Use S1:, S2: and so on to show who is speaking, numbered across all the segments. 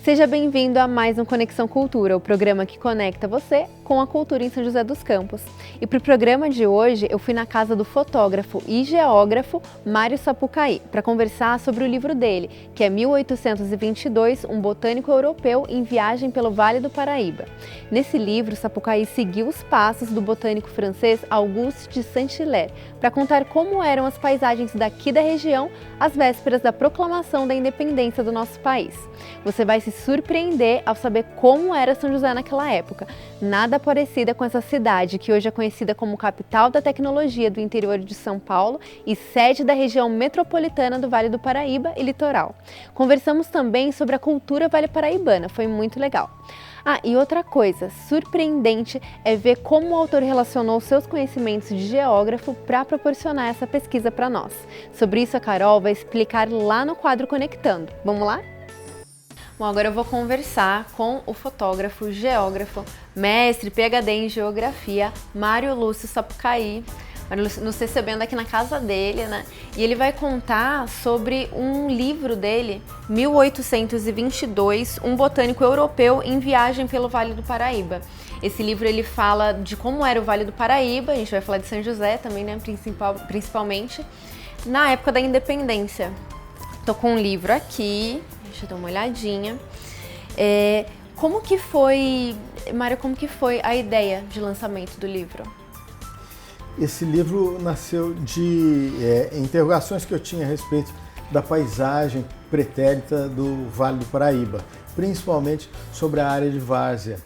S1: Seja bem-vindo a mais um Conexão Cultura, o programa que conecta você com a cultura em São José dos Campos. E para o programa de hoje, eu fui na casa do fotógrafo e geógrafo Mário Sapucaí para conversar sobre o livro dele, que é 1822, um botânico europeu em viagem pelo Vale do Paraíba. Nesse livro, Sapucaí seguiu os passos do botânico francês Auguste de Saint-Hilaire para contar como eram as paisagens daqui da região às vésperas da proclamação da independência do nosso país. Você vai se surpreender ao saber como era São José naquela época. Nada parecida com essa cidade, que hoje é conhecida como capital da tecnologia do interior de São Paulo e sede da região metropolitana do Vale do Paraíba e litoral. Conversamos também sobre a cultura vale-paraibana, foi muito legal. E outra coisa surpreendente é ver como o autor relacionou seus conhecimentos de geógrafo para proporcionar essa pesquisa para nós. Sobre isso a Carol vai explicar lá no quadro Conectando. Vamos lá? Bom, agora eu vou conversar com o fotógrafo, geógrafo, mestre, PhD em geografia, Mário Lúcio Sapucaí. Mário Lúcio nos recebendo aqui na casa dele, né? E ele vai contar sobre um livro dele, 1822, um botânico europeu em viagem pelo Vale do Paraíba. Esse livro ele fala de como era o Vale do Paraíba, a gente vai falar de São José também, né? Principalmente, na época da independência. Tô com um livro aqui. Deixa eu dar uma olhadinha. Como que foi, Mário, como que foi a ideia de lançamento do livro?
S2: Esse livro nasceu de interrogações que eu tinha a respeito da paisagem pretérita do Vale do Paraíba, principalmente sobre a área de várzea.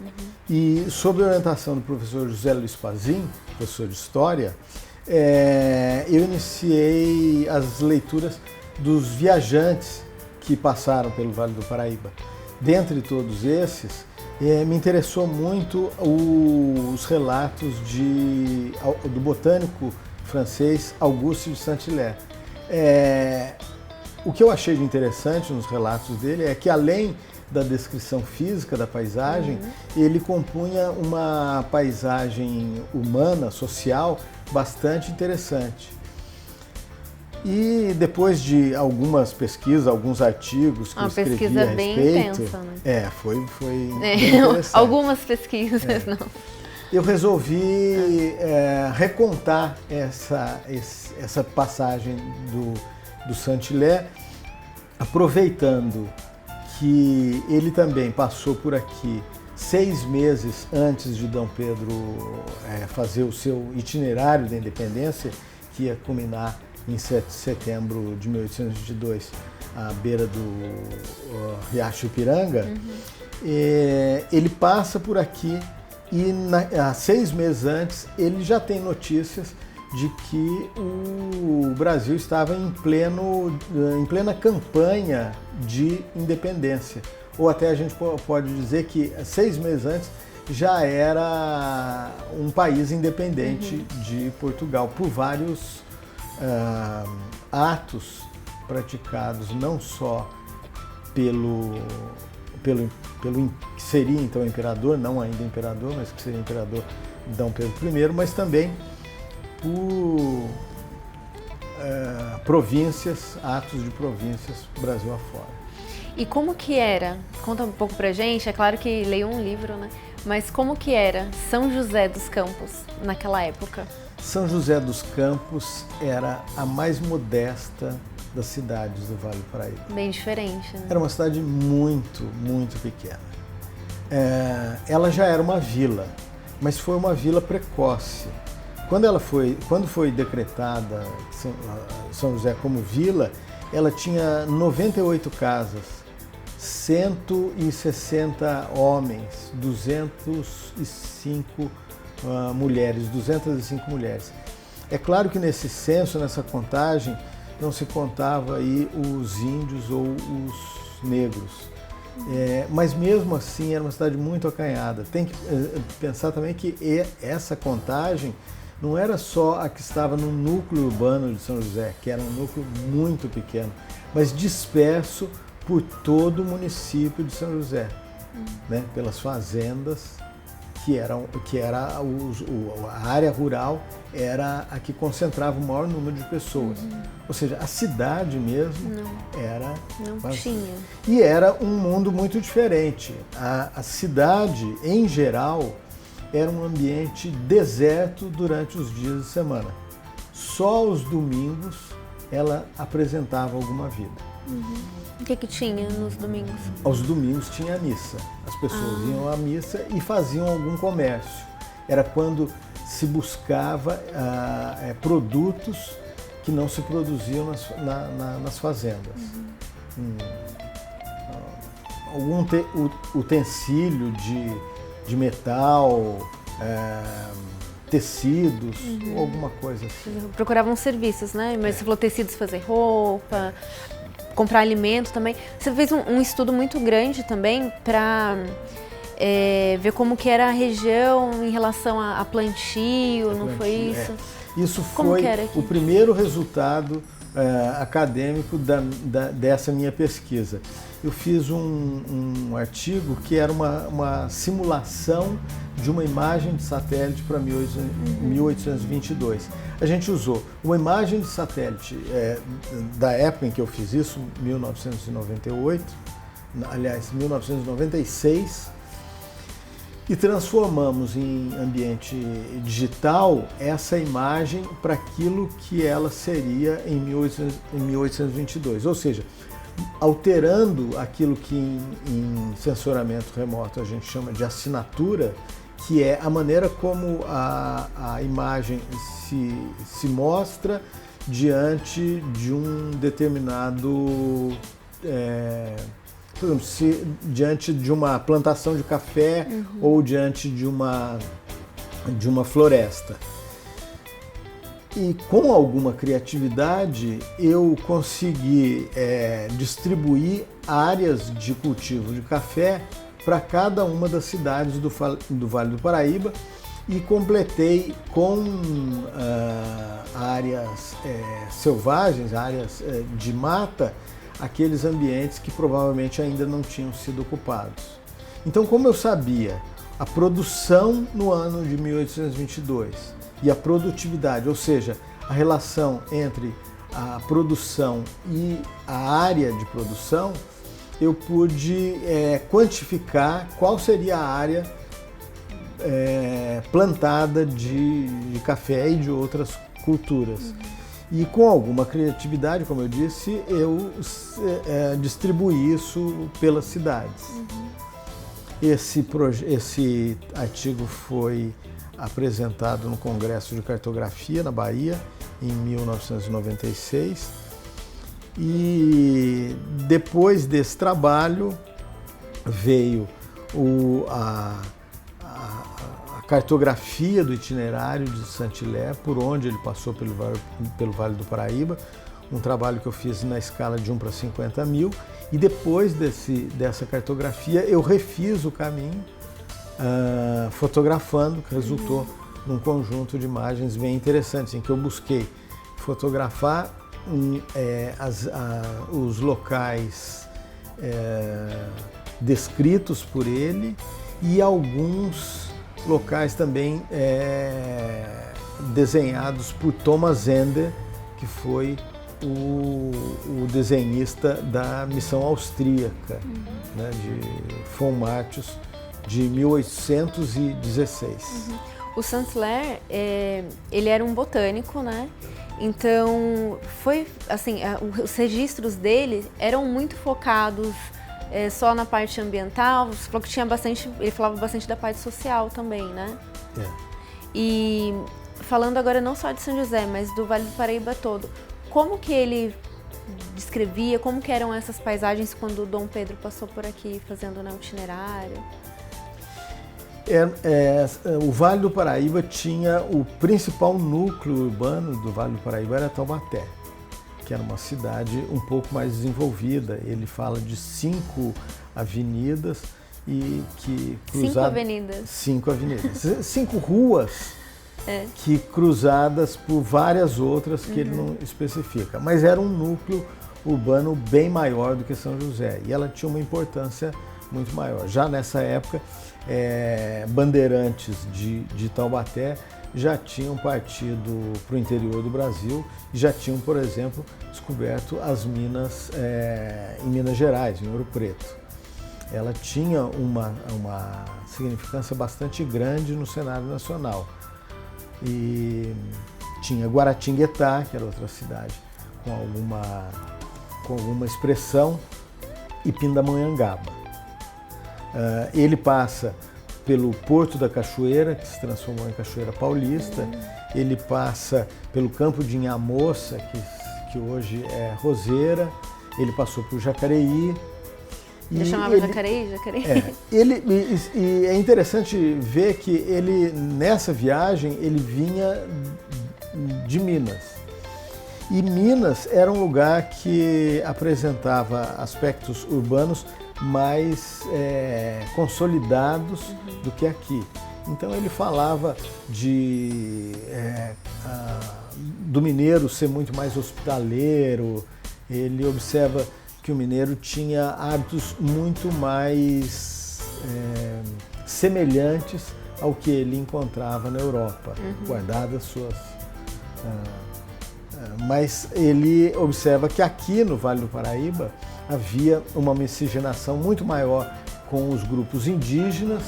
S2: E sob a orientação do professor José Luiz Pazin, professor de História, eu iniciei as leituras dos viajantes que passaram pelo Vale do Paraíba. Dentre todos esses, me interessou muito os relatos do botânico francês Auguste de Saint-Hilaire. O que eu achei de interessante nos relatos dele é que, além da descrição física da paisagem, ele compunha uma paisagem humana, social, bastante interessante. E depois de algumas pesquisas, alguns artigos que eu escrevi a respeito... Uma pesquisa bem intensa, né? Foi bem interessante.
S1: Algumas pesquisas, não.
S2: Eu resolvi recontar essa passagem do Saint-Hilaire, aproveitando que ele também passou por aqui 6 meses antes de Dom Pedro fazer o seu itinerário da independência, que ia culminar em 7 de setembro de 1822, à beira do Riacho Ipiranga. Ele passa por aqui e há 6 meses antes ele já tem notícias de que o Brasil estava em plena campanha de independência. Ou até a gente pode dizer que 6 meses antes já era um país independente de Portugal, por vários atos praticados não só pelo que seria então imperador, não ainda imperador, mas que seria imperador Dom Pedro I, mas também por províncias, atos de províncias Brasil afora.
S1: E como que era? Conta um pouco pra gente, é claro que leio um livro, né? Mas como que era São José dos Campos naquela época?
S2: São José dos Campos era a mais modesta das cidades do Vale do Paraíba.
S1: Bem diferente, né?
S2: Era uma cidade muito, muito pequena. Ela já era uma vila, mas foi uma vila precoce. Quando foi decretada São José como vila, ela tinha 98 casas, 160 homens, 205 mulheres, 205 mulheres. É claro que nesse censo, nessa contagem, não se contava aí os índios ou os negros. Mas mesmo assim era uma cidade muito acanhada. Tem que pensar também que essa contagem não era só a que estava no núcleo urbano de São José, que era um núcleo muito pequeno, mas disperso por todo o município de São José, né? Pelas fazendas a área rural era a que concentrava o maior número de pessoas. Ou seja, a cidade mesmo era...
S1: Não tinha.
S2: E era um mundo muito diferente. A cidade, em geral, era um ambiente deserto durante os dias de semana. Só os domingos ela apresentava alguma vida.
S1: O que tinha nos domingos?
S2: Aos domingos tinha a missa. As pessoas iam à missa e faziam algum comércio. Era quando se buscava produtos que não se produziam nas fazendas. Algum utensílio de metal, tecidos, alguma coisa assim.
S1: Procuravam serviços, né? Mas você falou tecidos, fazer roupa, comprar alimento também. Você fez um estudo muito grande também para ver como que era a região em relação a plantio, não foi isso?
S2: Isso foi o primeiro resultado acadêmico dessa minha pesquisa. Eu fiz um artigo que era uma simulação de uma imagem de satélite para 1822. A gente usou uma imagem de satélite da época em que eu fiz isso, 1998, aliás, 1996, e transformamos em ambiente digital essa imagem para aquilo que ela seria em 1822. Ou seja, alterando aquilo que em sensoramento remoto a gente chama de assinatura, que é a maneira como a imagem se mostra diante de um determinado, por exemplo, diante de uma plantação de café ou diante de uma floresta. E com alguma criatividade eu consegui distribuir áreas de cultivo de café para cada uma das cidades do Vale do Paraíba e completei com áreas selvagens, áreas de mata, aqueles ambientes que provavelmente ainda não tinham sido ocupados. Então, como eu sabia a produção no ano de 1822 e a produtividade, ou seja, a relação entre a produção e a área de produção, eu pude quantificar qual seria a área plantada de café e de outras culturas. E com alguma criatividade, como eu disse, eu distribuí isso pelas cidades. Esse artigo foi apresentado no Congresso de Cartografia, na Bahia, em 1996. E depois desse trabalho veio a cartografia do itinerário de Saint-Hilaire, por onde ele passou pelo Vale do Paraíba, um trabalho que eu fiz na escala de 1 para 50 mil, e depois dessa cartografia eu refiz o caminho fotografando, que resultou num conjunto de imagens bem interessantes, em que eu busquei fotografar os locais descritos por ele e alguns locais também desenhados por Thomas Ender, que foi o desenhista da missão austríaca, né, de von Martius, de 1816.
S1: O Saint-Hilaire, ele era um botânico, né? Então, foi assim, os registros dele eram muito focados só na parte ambiental. Você falou que tinha bastante, ele falava bastante da parte social também, né? E falando agora não só de São José, mas do Vale do Paraíba todo, como que ele descrevia, como que eram essas paisagens quando o Dom Pedro passou por aqui fazendo o itinerário?
S2: O Vale do Paraíba tinha o principal núcleo urbano do Vale do Paraíba era Taubaté, que era uma cidade um pouco mais desenvolvida. Ele fala de 5 avenidas e que cruzadas. 5 avenidas. 5 ruas que cruzadas por várias outras que ele não especifica. Mas era um núcleo urbano bem maior do que São José e ela tinha uma importância muito maior. Já nessa época, bandeirantes de Taubaté já tinham partido para o interior do Brasil e já tinham, por exemplo, descoberto as minas em Minas Gerais, em Ouro Preto. Ela tinha uma significância bastante grande no cenário nacional. E tinha Guaratinguetá, que era outra cidade com alguma expressão, e Pindamonhangaba. Ele passa pelo Porto da Cachoeira, que se transformou em Cachoeira Paulista. Ele passa pelo Campo de Inhamoça, que hoje é Roseira. Ele passou por Jacareí.
S1: Eu chamava Jacareí?
S2: E é interessante ver que ele, nessa viagem, ele vinha de Minas. E Minas era um lugar que apresentava aspectos urbanos mais consolidados do que aqui. Então ele falava do mineiro ser muito mais hospitaleiro. Ele observa que o mineiro tinha hábitos muito mais semelhantes ao que ele encontrava na Europa, guardadas suas... Mas ele observa que aqui no Vale do Paraíba havia uma miscigenação muito maior com os grupos indígenas,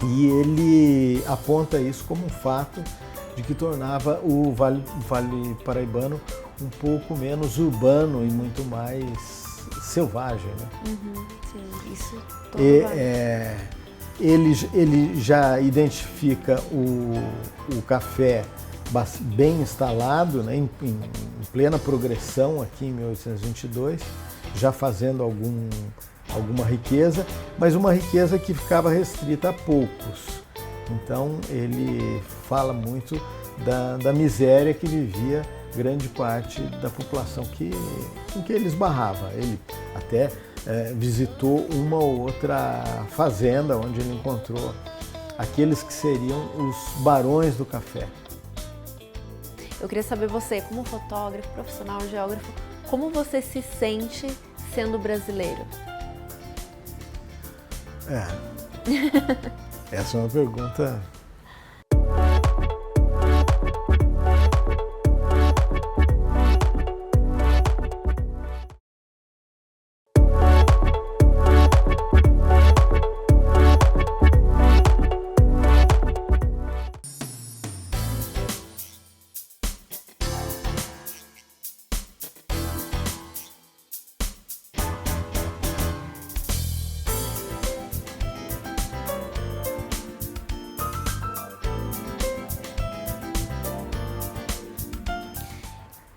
S2: e ele aponta isso como um fato de que tornava o Vale Paraibano um pouco menos urbano e muito mais selvagem, né?
S1: Sim, isso.
S2: Ele já identifica o café bem instalado, né, em plena progressão aqui em 1822, já fazendo alguma riqueza, mas uma riqueza que ficava restrita a poucos. Então ele fala muito da miséria que vivia grande parte da população com que ele esbarrava. Ele até visitou uma ou outra fazenda onde ele encontrou aqueles que seriam os barões do café.
S1: Eu queria saber você, como fotógrafo, profissional, geógrafo, como você se sente sendo brasileiro?
S2: Essa é uma pergunta...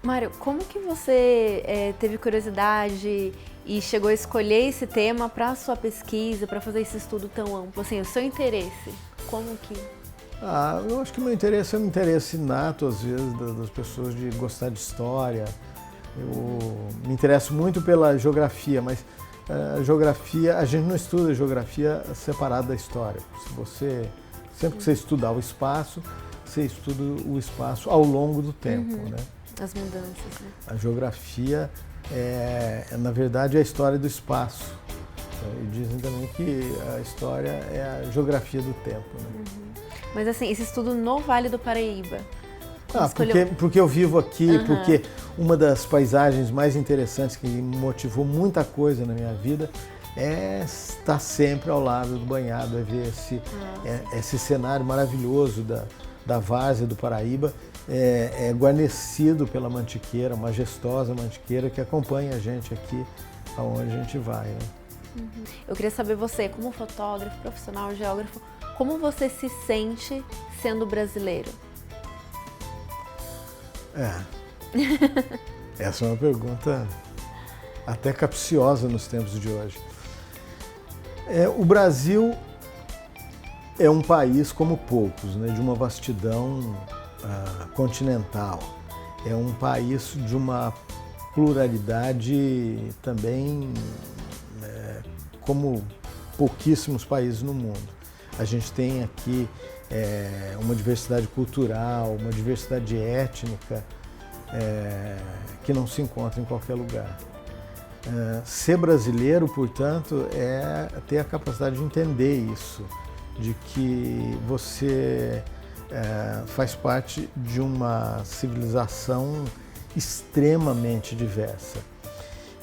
S1: Mário, como que você teve curiosidade e chegou a escolher esse tema para a sua pesquisa, para fazer esse estudo tão amplo? Assim, o seu interesse, como que...
S2: Eu acho que o meu interesse é um interesse inato, às vezes, das pessoas de gostar de história. Eu me interesso muito pela geografia, mas a gente não estuda geografia separada da história. Sempre que você estudar o espaço, você estuda o espaço ao longo do tempo, né?
S1: As mudanças, né?
S2: A geografia na verdade, é a história do espaço. E dizem também que a história é a geografia do tempo, né?
S1: Mas assim, esse estudo no Vale do Paraíba...
S2: Porque eu vivo aqui, porque uma das paisagens mais interessantes que me motivou muita coisa na minha vida é estar sempre ao lado do banhado, é ver esse cenário maravilhoso da várzea do Paraíba, guarnecido pela mantiqueira, majestosa mantiqueira que acompanha a gente aqui aonde a gente vai, né?
S1: Eu queria saber você, como fotógrafo, profissional, geógrafo, como você se sente sendo brasileiro?
S2: Essa é uma pergunta até capciosa nos tempos de hoje. O Brasil é um país como poucos, né, de uma vastidão continental. É um país de uma pluralidade também como pouquíssimos países no mundo. A gente tem aqui uma diversidade cultural, uma diversidade étnica que não se encontra em qualquer lugar. Ser brasileiro, portanto, é ter a capacidade de entender isso, de que você faz parte de uma civilização extremamente diversa.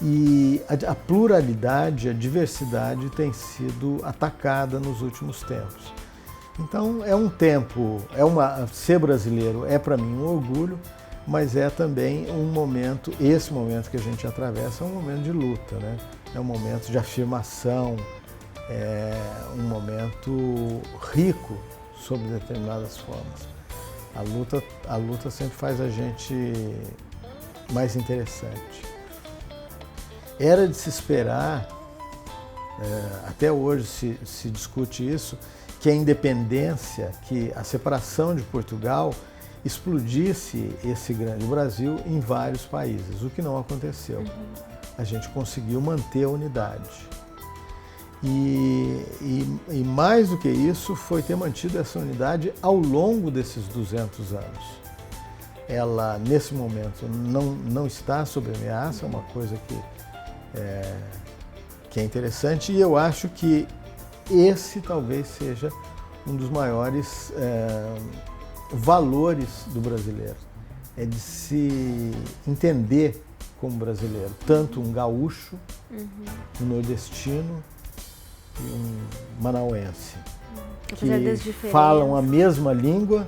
S2: E a pluralidade, a diversidade tem sido atacada nos últimos tempos. Então é um tempo, ser brasileiro é para mim um orgulho, mas é também um momento, esse momento que a gente atravessa é um momento de luta, né? É um momento de afirmação, é um momento rico sob determinadas formas. A luta sempre faz a gente mais interessante. Era de se esperar, até hoje se discute isso, que a independência, que a separação de Portugal explodisse esse grande Brasil em vários países, o que não aconteceu. A gente conseguiu manter a unidade. E mais do que isso, foi ter mantido essa unidade ao longo desses 200 anos. Ela, nesse momento, não está sob ameaça, é uma coisa que é interessante, e eu acho que esse talvez seja um dos maiores valores do brasileiro, é de se entender como brasileiro, tanto um gaúcho, um nordestino e um manauense, que falam a mesma língua,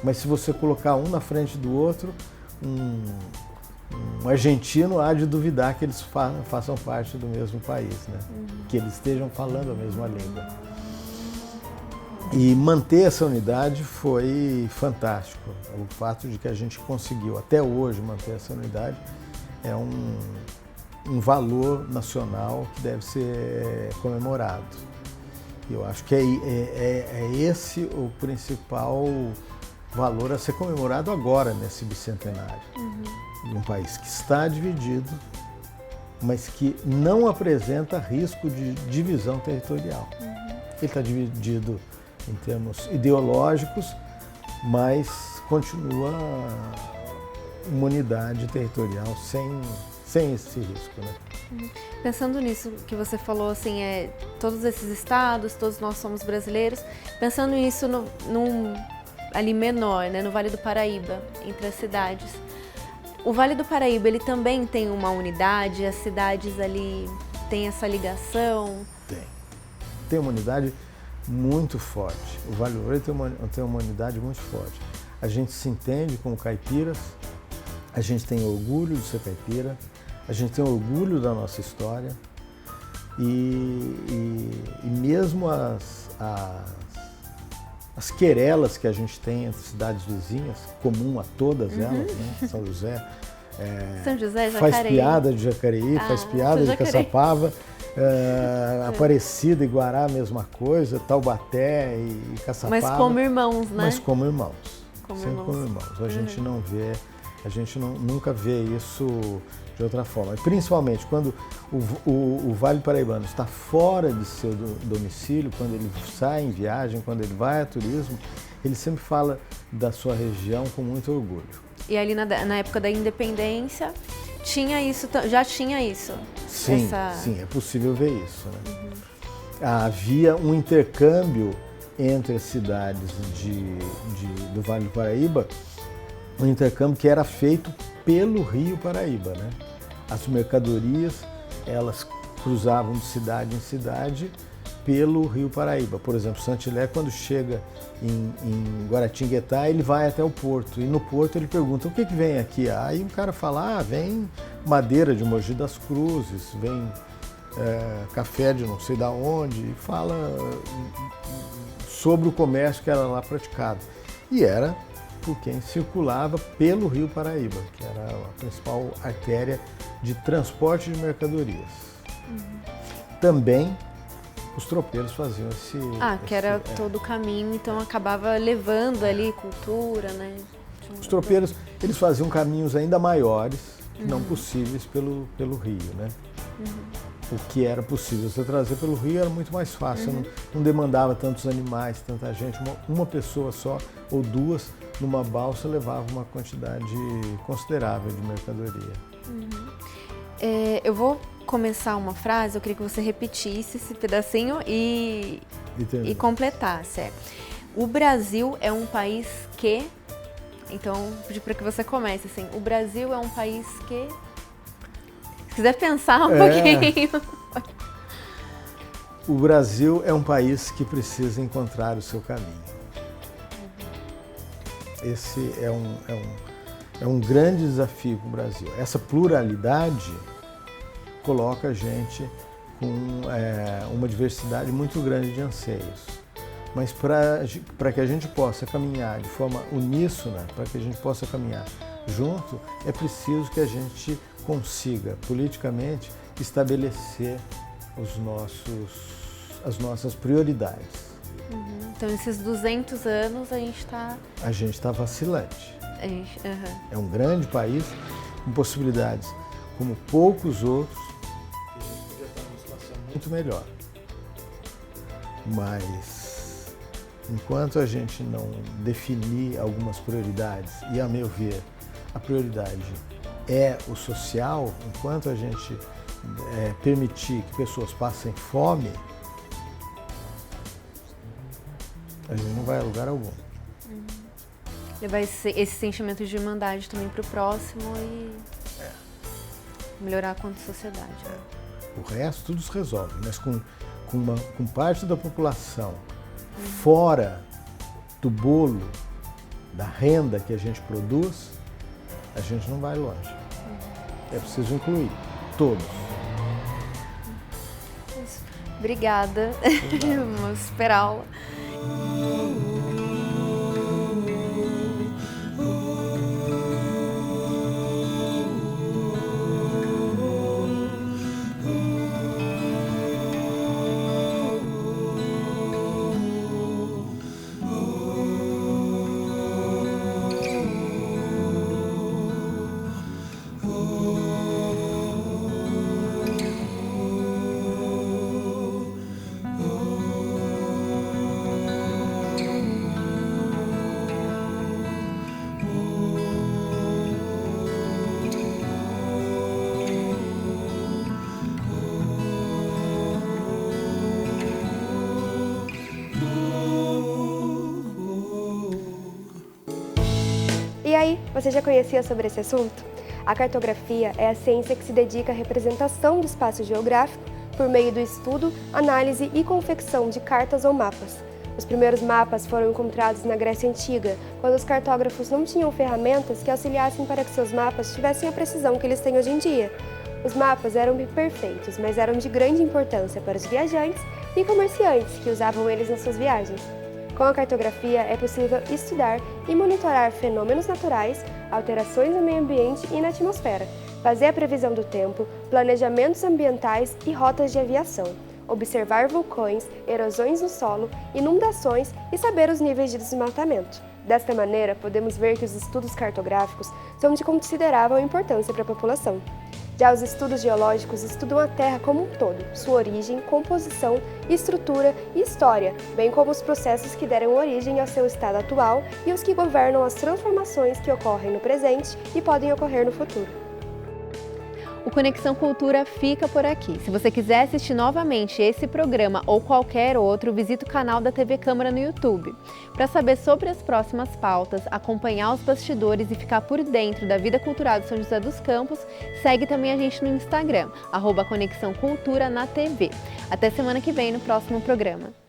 S2: mas se você colocar um na frente do outro, um argentino há de duvidar que eles façam parte do mesmo país, né? Que eles estejam falando a mesma língua. E manter essa unidade foi fantástico. O fato de que a gente conseguiu até hoje manter essa unidade é um valor nacional que deve ser comemorado. E eu acho que é esse o principal valor a ser comemorado agora, nesse bicentenário. De um país que está dividido, mas que não apresenta risco de divisão territorial. Ele está dividido em termos ideológicos, mas continua uma unidade territorial sem esse risco, né?
S1: Pensando nisso que você falou, assim, todos esses estados, todos nós somos brasileiros, pensando nisso ali menor, né, no Vale do Paraíba, entre as cidades. O Vale do Paraíba, ele também tem uma unidade, as cidades ali têm essa ligação?
S2: Tem uma unidade muito forte. O Vale do Paraíba tem uma unidade muito forte. A gente se entende como caipiras, a gente tem orgulho de ser caipira, a gente tem orgulho da nossa história e mesmo as querelas que a gente tem entre cidades vizinhas, comum a todas elas, né? São José,
S1: Jacareí.
S2: Faz piada de Jacareí, faz piada de Caçapava, Aparecida e Guará, a mesma coisa, Taubaté e Caçapava.
S1: Mas como irmãos, né?
S2: Mas como irmãos, sempre como irmãos. A gente não vê, a gente nunca vê isso de outra forma. E principalmente quando o Vale Paraibano está fora de seu domicílio, quando ele sai em viagem, quando ele vai a turismo, ele sempre fala da sua região com muito orgulho.
S1: E ali na época da independência, já tinha isso?
S2: Sim, sim, é possível ver isso, né? Havia um intercâmbio entre as cidades do Vale do Paraíba, um intercâmbio que era feito pelo Rio Paraíba, né? As mercadorias, elas cruzavam de cidade em cidade pelo Rio Paraíba. Por exemplo, Saint-Hilaire, quando chega em Guaratinguetá, ele vai até o porto. E no porto ele pergunta, o que vem aqui? Aí o cara fala, vem madeira de Mogi das Cruzes, vem café de não sei da onde, e fala sobre o comércio que era lá praticado. E era por quem circulava pelo Rio Paraíba, que era a principal artéria de transporte de mercadorias. Também os tropeiros faziam
S1: que era todo o caminho, então acabava levando ali cultura, né?
S2: Os tropeiros, eles faziam caminhos ainda maiores, não possíveis pelo rio, né? O que era possível você trazer pelo rio era muito mais fácil, não demandava tantos animais, tanta gente, uma pessoa só ou duas numa balsa levava uma quantidade considerável de mercadoria.
S1: Eu vou começar uma frase, eu queria que você repetisse esse pedacinho e completasse. O Brasil é um país que... Então, vou pedir para que você comece assim. O Brasil é um país que... Se quiser pensar um pouquinho.
S2: O Brasil é um país que precisa encontrar o seu caminho. Esse é um grande desafio para o Brasil. Essa pluralidade coloca a gente com uma diversidade muito grande de anseios. Mas para que a gente possa caminhar de forma uníssona, para que a gente possa caminhar junto, é preciso que a gente consiga, politicamente, estabelecer as nossas prioridades.
S1: Então, esses 200 anos
S2: a gente está vacilante. É um grande país com possibilidades como poucos outros. A gente podia estar numa situação muito melhor. Mas, enquanto a gente não definir algumas prioridades, e a meu ver, a prioridade é o social, enquanto a gente permitir que pessoas passem fome, a gente não vai a lugar algum.
S1: Levar esse sentimento de irmandade também para o próximo e melhorar quanto sociedade.
S2: O resto tudo se resolve, mas com parte da população fora do bolo da renda que a gente produz, a gente não vai longe. É preciso incluir todos.
S1: Obrigada. Vamos esperá-la.
S3: E aí, você já conhecia sobre esse assunto? A cartografia é a ciência que se dedica à representação do espaço geográfico por meio do estudo, análise e confecção de cartas ou mapas. Os primeiros mapas foram encontrados na Grécia Antiga, quando os cartógrafos não tinham ferramentas que auxiliassem para que seus mapas tivessem a precisão que eles têm hoje em dia. Os mapas eram imperfeitos, mas eram de grande importância para os viajantes e comerciantes que usavam eles nas suas viagens. Com a cartografia é possível estudar e monitorar fenômenos naturais, alterações no meio ambiente e na atmosfera, fazer a previsão do tempo, planejamentos ambientais e rotas de aviação, observar vulcões, erosões no solo, inundações e saber os níveis de desmatamento. Desta maneira, podemos ver que os estudos cartográficos são de considerável importância para a população. Já os estudos geológicos estudam a Terra como um todo, sua origem, composição, estrutura e história, bem como os processos que deram origem ao seu estado atual e os que governam as transformações que ocorrem no presente e podem ocorrer no futuro.
S1: O Conexão Cultura fica por aqui. Se você quiser assistir novamente esse programa ou qualquer outro, visite o canal da TV Câmara no YouTube. Para saber sobre as próximas pautas, acompanhar os bastidores e ficar por dentro da vida cultural de São José dos Campos, segue também a gente no Instagram, @Conexão Cultura na TV. Até semana que vem no próximo programa.